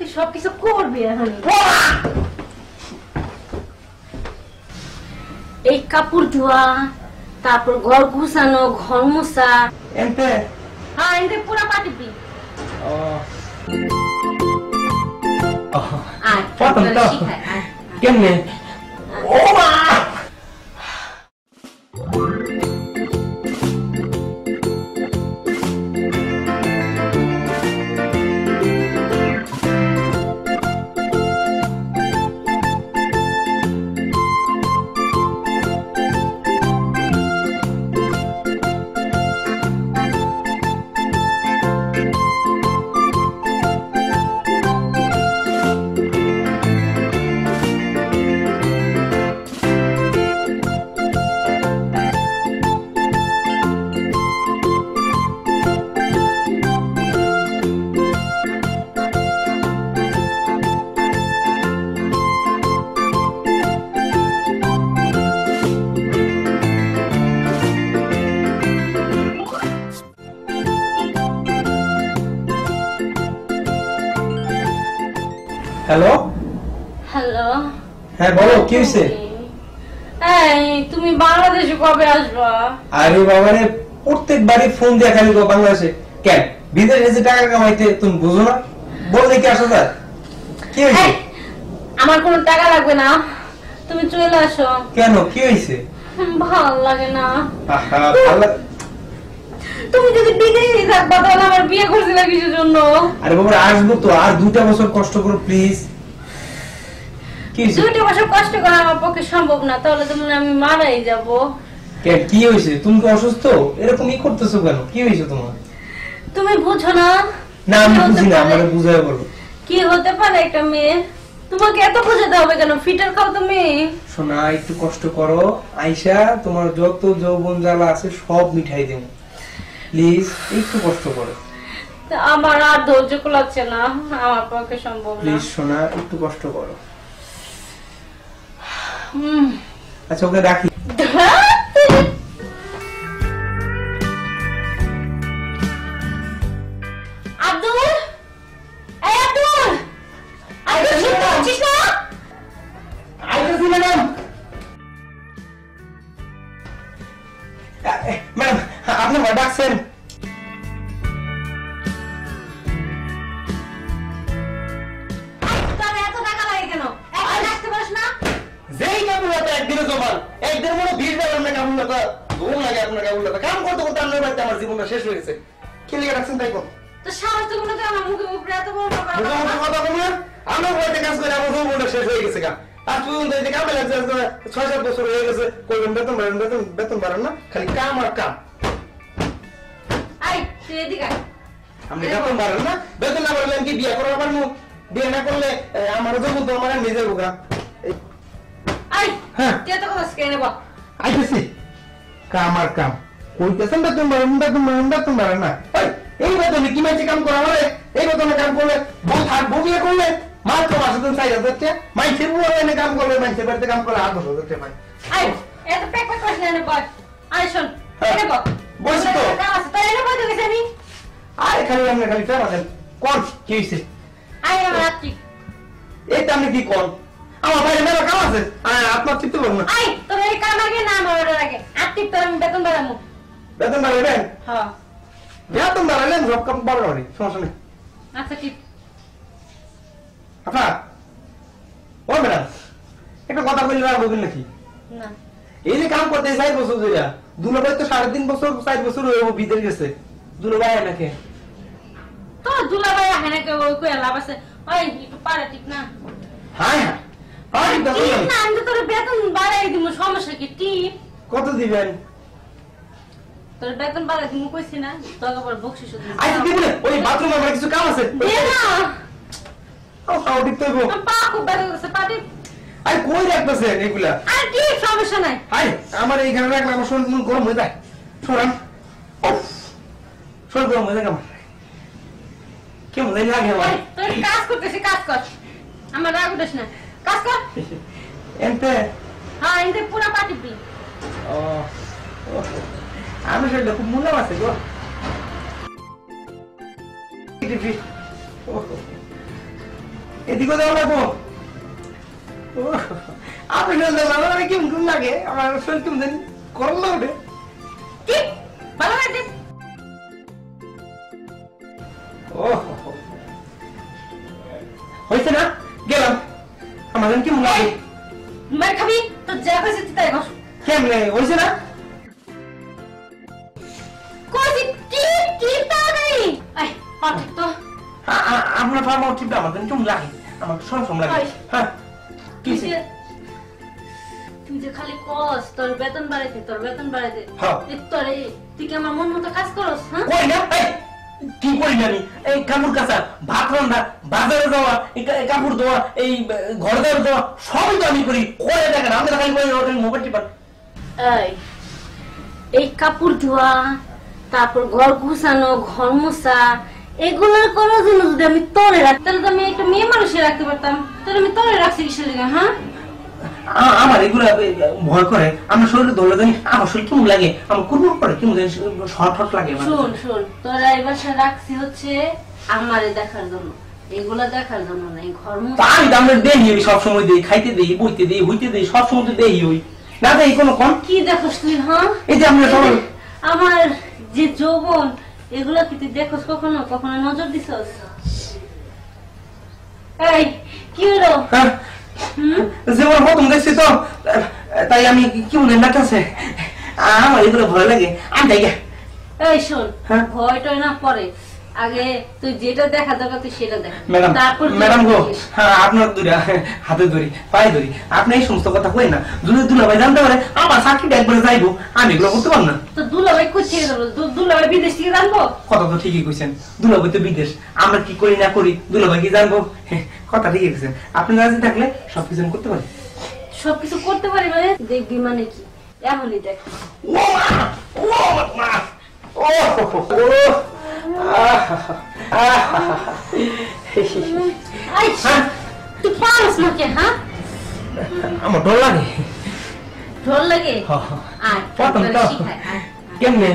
তুই সবকিছু করবি এখন। এই কাপড় ধোয়া, তারপর ঘর গুছানো, ঘর মোছা। এনতে হ্যাঁ, এনতে পুরা পাঠিবি। প্রথম তো কেমনে? ও মা! হ্যালো হ্যালো, হ্যাঁ বলো কি হয়েছে? এই তুমি বাংলাদেশে কবে আসবা? আরে বাবারে প্রত্যেকবারই ফোন দিয়ে খালি বাংলাদেশে কেন বিদেশে যে টাকা কামাইতে তুমি বুঝো না? বললে কি আসো তার কি হয়েছে? আমার কোনো টাকা লাগবে না, তুমি চলে আসো। কেন কি হয়েছে? ভালো লাগে না। ভালো। তুমি যদি বিদেশে থাকবা তাহলে আমার বিয়ে করছিলে কিসের জন্য? আরে বাবা আসবো তো, আর 2টা বছর কষ্ট করো প্লিজ। কি হয়েছে? 2টা বছর কষ্ট করা আমার পক্ষে সম্ভব না, তাহলে তো মনে আমি মারাই যাব। কেন কি হয়েছে? তুমি কি অসুস্থ? এরকমই করতেছো কেন? কি হয়েছে তোমার? তুমি বুঝো না? না আমি বুঝি না, আমারে বুঝায় বলো। কি হতে পারে একটা মেয়ে? তোমাকে এত বোঝাতে হবে কেন? ফিটার খাও তুমি। শোনা একটু কষ্ট করো, আয়শা তোমার যত যৌবন জ্বালা আছে সব মিঠাই দেবো, প্লিজ একটু কষ্ট করো। আমার আর ধৈর্য কুলাচ্ছে না, আমার পক্ষে সম্ভব না। প্লিজ শোনা একটু কষ্ট করো। আচ্ছা ওকে রাখি। আব্দুল, এই আব্দুল, আব্দুল শুনতে পাচ্ছিস না? আইতেছি ম্যাডাম। ম্যাডাম আপনি আমার ডাকছেন? তোর এত টাকা লাগে কেন? এখন আসতে পারিস না? যেই কাপড় হাতে একদিনে জমান, একদিনের মনে ভিড় দেবেন না কাপড় হাতে, ঘুম লাগে আপনার কাপড় হাতে। কাম করতে করতে আপনার বাড়িতে আমার জীবনটা শেষ হয়ে গেছে। কি লিখে রাখছেন তাই কোন? তো সাহস তো কোনো আমার মুখে উপরে এত বড় কথা মুখে মুখে কথা বলুন। আমার বাড়িতে কাজ করে আমার জীবনটা শেষ হয়ে গেছে গা। আর তুই এই কামে লাগছে 6-7 বছর হয়ে গেছে, কইবেন বেতন বাড়েন, বেতন বাড়েন না, খালি কাম আর কাম। আই তুই এদিকে আয়। আপনি বেতন বাড়েন না, বেতন না বাড়লে কি বিয়ে করার পারবো? বিয়ে না করলে আমার যখন তো আমার নিজের বোকা। আই হ্যাঁ তুই এত কথা শিখে নেব। আইতেছি। কাম আর কাম কইতেছেন, বেতন বাড়েন, বেতন বাড়েন না। এই বেতনে কি মাইছে কাম করা হবে? এই বেতনে কাম করলে বউ থাকবো, বিয়ে করলে মাত্র মাসে দিন 4,000 টাকা। মাইছের বউ এনে কাম করলে, মাইছের বাড়িতে কাম করলে 8,000 টাকা পাই। আই এত প্যাক প্যাক করিস না, এনে বল। আই শোন, এনে বল। বলছি তো। কাম আছে, তাই এনে বল তো গেছে নি। আরে খালি আপনি খালি টাকা দেন। কোন কি হইছে? আই আমার রাত্রি। এই তো আপনি কি কোন? আমার বাইরে মেলা কাম আছে, আপনার চিন্তা করুন না। আই তোর এই কাম আগে না আমার অর্ডার আগে। আত্মি তোর আমি বেতন বাড়ামু। বেতন বাড়াবেন? হ্যাঁ বেতন বাড়ালেন সব কাম বাড়াবেন, সমস্যা নেই। আচ্ছা ঠিক। আপনার ও ম্যাডাম একটা কথা বললে আর বলবেন নাকি? না এই যে কাম করতে 4 বছর ধরে, দুলাভাই তো 3.5 বছর 4 বছর হয়ে বিদেশ গেছে। দুলাভাই নাকি তো দুলাভাই আহে না কেউ কই লাভ আছে? ওই একটু পারে ঠিক না? হ্যাঁ হ্যাঁ হ্যাঁ ঠিক না, আমি তো তোর বেতন বাড়াই দিমু, সমস্যা কি? টিপ কত দিবেন? তোর বেতন বাড়াই দিমু কইছি না, তোর আবার বকশিশ দিমু। আচ্ছা দিবেন, ওই বাথরুমে আমার কিছু কাম আছে। দে না, ও তাও ঠিক তো আমার পা খুব ব্যথা করছে, পাটি। আই কই রাখতেছেন এগুলা? আর কি সমস্যা নাই। আই আমার এইখানে রাখলে আমার শরীর মন গরম হয়ে যায়। শোনান শরীর গরম হয়ে যায় আমার, কেমন জানি লাগে আমার। ওই, তোর কাজ করতেছি, কাজ কর, আমার রাগ উঠাস না, কাজ কর। এনতে হ্যাঁ এনতে পুরা পাটিবি। ও আমি শরীরটা খুব মূল্য আছে গো। এদিকে যাও লাগবো আপনার কেমন লাগে আমার শরীর কেমন জানি গরম না ওঠে কি ভালো লাগে ও হয়েছে না গেলাম আমার জানি কেমন লাগে মার খাবি তো যা হয়েছে তুই তাই কর কেমনে হয়েছে না কোজি কি কি তাড়াতাড়ি আই পাঠ তো আপনার ফার্মা টিপটা আমার জানি কেমন লাগে আমার সরম লাগে হ্যাঁ তুই যে খালি কস তোর বেতন বাড়াইতে হ্যাঁ তোরে তুই কি আমার মন মতো কাজ করস হ্যাঁ কই না কি করি জানি এই কাপড় কাচা ভাত রান্না বাজারে যাওয়া এই কাপড় ধোয়া এই ঘর দেওয়া সবই তো আমি করি করে দেখেন আমি খালি করে মোবাইল টিপার এই কাপড় ধোয়া তারপর ঘর গুছানো ঘর মোছা এগুলোর করার জন্য যদি আমি তরে রাখতাম তাহলে তো আমি একটা মেয়ে মানুষে রাখতে পারতাম তাহলে আমি তরে রাখছি কিসের লেগে হ্যাঁ আমার এগুলো ভয় করে আমার শরীরে ধরলে জানি আমার শরীর কেমন লাগে আমার কোন করে কেমন জানি শর্ট লাগে শুন তোরা এই বাসায় রাখছি হচ্ছে আমারে দেখার জন্য এগুলা দেখার জন্য না এই ঘর মোছা আমি তো আমরা দেই সবসময় দেই খাইতে দেই বইতে দেই হইতে দেই সবসময় তো দেই ওই না দেই কোনো কোন কি দেখোস তুই হ্যাঁ এই যে আমরা সবাই আমার যে যৌবন এগুলা কি তুই দেখোস কখনো কখনো নজর দিছস এই কি হলো যেমন প্রথম দেখছি তো তাই আমি কি মনে লাগতেছে আমার এগুলো ভয় লাগে আমি তাই এই শোন ভয়টা না পরে আগে তুই যেটা দেখা দরকার তুই সেটা দেখ ম্যাডাম গো হ্যাঁ আপনার দুরা হাতে ধরি পায়ে ধরি আপনি এই সমস্ত কথা কই না যদি দুলাভাই জানতে পারে আমার চাকরিটা একবারে যাইবো আমি এগুলো করতে পারবো না তো দুলাভাই কোথায় যাবো দুলাভাই বিদেশ থেকে জানবো কথা তো ঠিকই কইছেন দুলাভাই তো বিদেশ আমরা কি করি না করি দুলাভাই কি জানবো কথা ঠিকই কইছেন আপনি রাজি থাকলে সবকিছু আমি করতে পারি সবকিছু করতে পারি মানে দেখবি মানে কি এমনই দেখ ও মা ও তুই পারস না কে হ্যাঁ আমার ডর লাগে ঢোল লাগে কেমনে